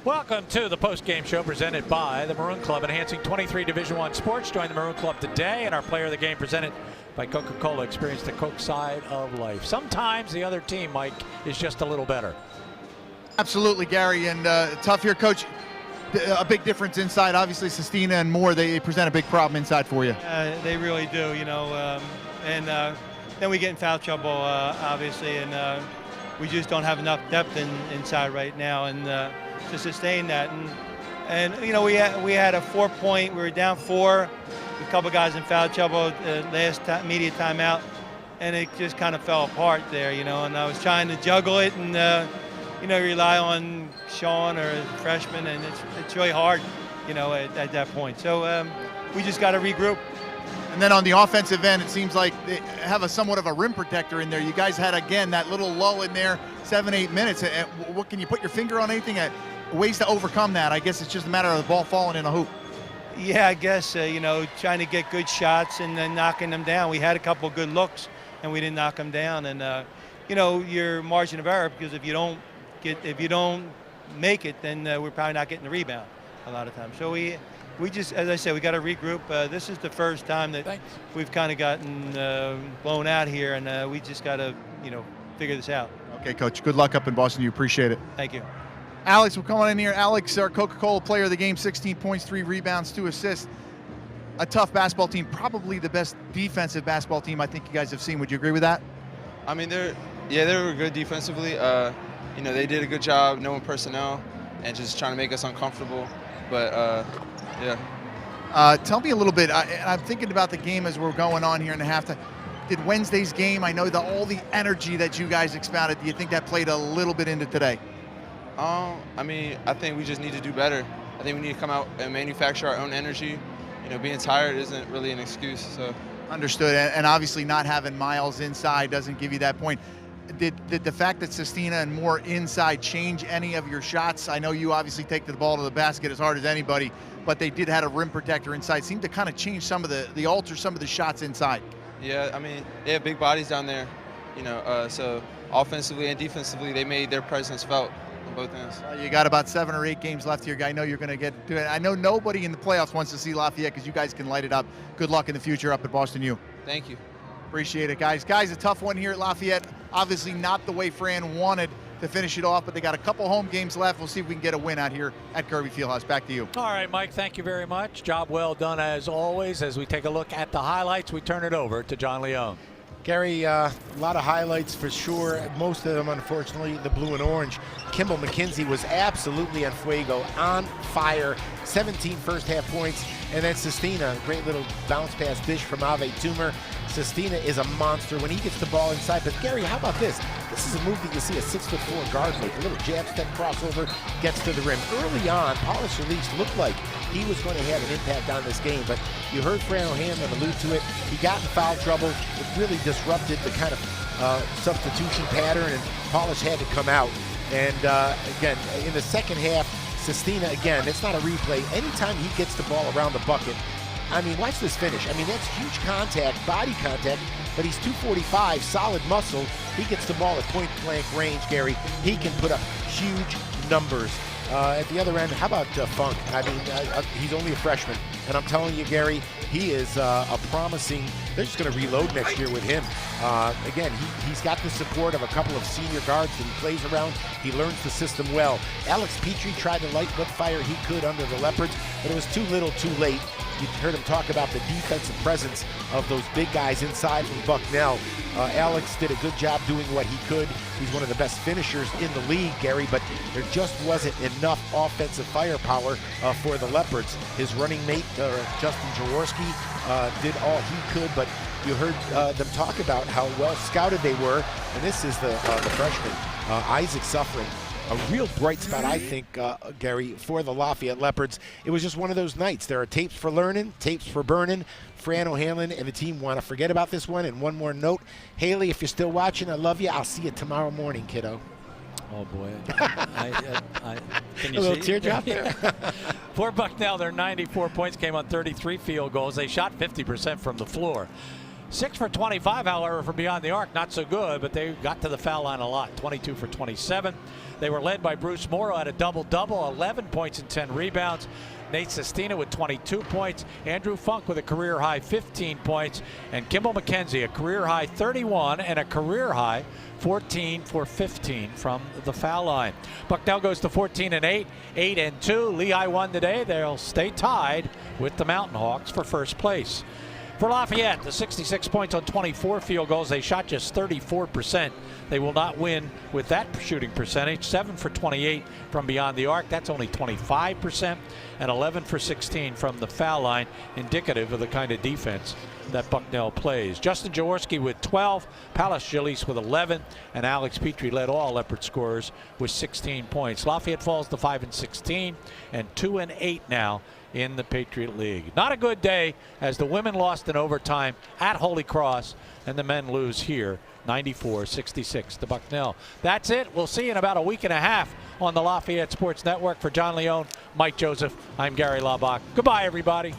Welcome to the post-game show presented by the Maroon Club, enhancing 23 Division I sports. Join the Maroon Club today, and our player of the game presented by Coca-Cola. Experience the Coke side of life. Sometimes the other team, Mike, is just a little better. Absolutely, Gary, and tough here, Coach. A big difference inside. Obviously, Sestina and Moore, they present a big problem inside for you. They really do, you know, and then we get in foul trouble, obviously, and we just don't have enough depth inside right now, and to sustain that. And you know, we had a 4-point. We were down 4, a couple guys in foul trouble. Last immediate timeout, and it just kind of fell apart there, you know. And I was trying to juggle it and you know, rely on Sean or a freshman, and it's really hard, you know, at that point. So we just got to regroup. And then on the offensive end, it seems like they have a somewhat of a rim protector in there. You guys had, again, that little lull in there, 7-8 minutes. What can you put your finger on anything at ways to overcome that? I guess it's just a matter of the ball falling in a hoop. Yeah, I guess, you know, trying to get good shots and then knocking them down. We had a couple good looks, and we didn't knock them down. And, you know, your margin of error, because if you don't make it, then we're probably not getting the rebound a lot of times. So we just, as I said, we got to regroup. This is the first time that we've kind of gotten blown out here, and we just got to, you know, figure this out. Okay, Coach. Good luck up in Boston. You appreciate it. Thank you. Alex, we're coming in here. Alex, our Coca-Cola player of the game, 16 points, 3 rebounds, 2 assists. A tough basketball team, probably the best defensive basketball team I think you guys have seen. Would you agree with that? I mean, they were good defensively. You know, they did a good job knowing personnel and just trying to make us uncomfortable. But yeah. Tell me a little bit. I'm thinking about the game as we're going on here in the halftime. Did Wednesday's game, I know all the energy that you guys expounded, do you think that played a little bit into today? I mean, I think we just need to do better. I think we need to come out and manufacture our own energy. You know, being tired isn't really an excuse. So. Understood. And obviously not having Miles inside doesn't give you that point. Did the fact that Sestina and Moore inside change any of your shots? I know you obviously take the ball to the basket as hard as anybody, but they did have a rim protector inside. Seemed to kind of change some of alter some of the shots inside. Yeah, I mean, they have big bodies down there, you know, so offensively and defensively, they made their presence felt on both ends. You got about 7 or 8 games left here. I know you're going to get to it. I know nobody in the playoffs wants to see Lafayette because you guys can light it up. Good luck in the future up at Boston U. Thank you. Appreciate it, guys. Guys, a tough one here at Lafayette. Obviously not the way Fran wanted to finish it off, but they got a couple home games left. We'll see if we can get a win out here at Kirby Fieldhouse. Back to you. All right, Mike, thank you very much. Job well done as always. As we take a look at the highlights, we turn it over to John Leone. Gary, a lot of highlights for sure. Most of them, unfortunately, the blue and orange. Kimball McKenzie was absolutely on fuego, on fire. 17 first half points. And then Sestina, great little bounce pass dish from Ave Toomer. Sestina is a monster when he gets the ball inside. But Gary, how about this? This is a move that you see a 6'4" guard make. A little jab step crossover, gets to the rim. Early on, Polish release looked like he was going to have an impact on this game. But you heard Fran O'Hanlon allude to it. He got in foul trouble. It really disrupted the kind of substitution pattern, and Polish had to come out. And again, in the second half, Sestina, again, it's not a replay. Anytime he gets the ball around the bucket, I mean, watch this finish. I mean, that's huge contact, body contact, but he's 245, solid muscle. He gets the ball at point-blank range, Gary. He can put up huge numbers. At the other end, how about Funk? I mean, he's only a freshman, and I'm telling you, Gary, he is a promising. They're just going to reload next year with him. Again, he's got the support of a couple of senior guards that he plays around. He learns the system well. Alex Petrie tried to light what fire he could under the Leopards, but it was too little, too late. You heard him talk about the defensive presence of those big guys inside from Bucknell. Alex did a good job doing what he could. He's one of the best finishers in the league, Gary, but there just wasn't enough offensive firepower for the Leopards. His running mate, Justin Jaworski, did all he could, but you heard them talk about how well scouted they were, and this is the freshman, Isaac Suffering. A real bright spot, I think, Gary, for the Lafayette Leopards. It was just one of those nights. There are tapes for learning, tapes for burning. Fran O'Hanlon and the team want to forget about this one. And one more note, Haley, if you're still watching, I love you. I'll see you tomorrow morning, kiddo. Oh, boy. Can you a little see? teardrop there? For Bucknell, their 94 points came on 33 field goals. They shot 50% from the floor. 6 for 25, however, from beyond the arc. Not so good, but they got to the foul line a lot. 22 for 27. They were led by Bruce Morrow at a double-double, 11 points and 10 rebounds. Nate Sestina with 22 points. Andrew Funk with a career-high 15 points. And Kimball McKenzie, a career-high 31 and a career-high 14 for 15 from the foul line. Bucknell goes to 14-8, 8-2. Lehigh won today. They'll stay tied with the Mountain Hawks for first place. For Lafayette, the 66 points on 24 field goals. They shot just 34%. They will not win with that shooting percentage. 7 for 28 from beyond the arc. That's only 25%. And 11 for 16 from the foul line, indicative of the kind of defense that Bucknell plays. Justin Jaworski with 12, Palis Gillies with 11, and Alex Petrie led all Leopard scorers with 16 points. Lafayette falls to 5-16 and 2-8 now in the Patriot League. Not a good day as the women lost in overtime at Holy Cross and the men lose here 94-66 to Bucknell. That's it. We'll see you in about a week and a half on the Lafayette Sports Network. For John Leone, Mike Joseph, I'm Gary Laubach. Goodbye, everybody.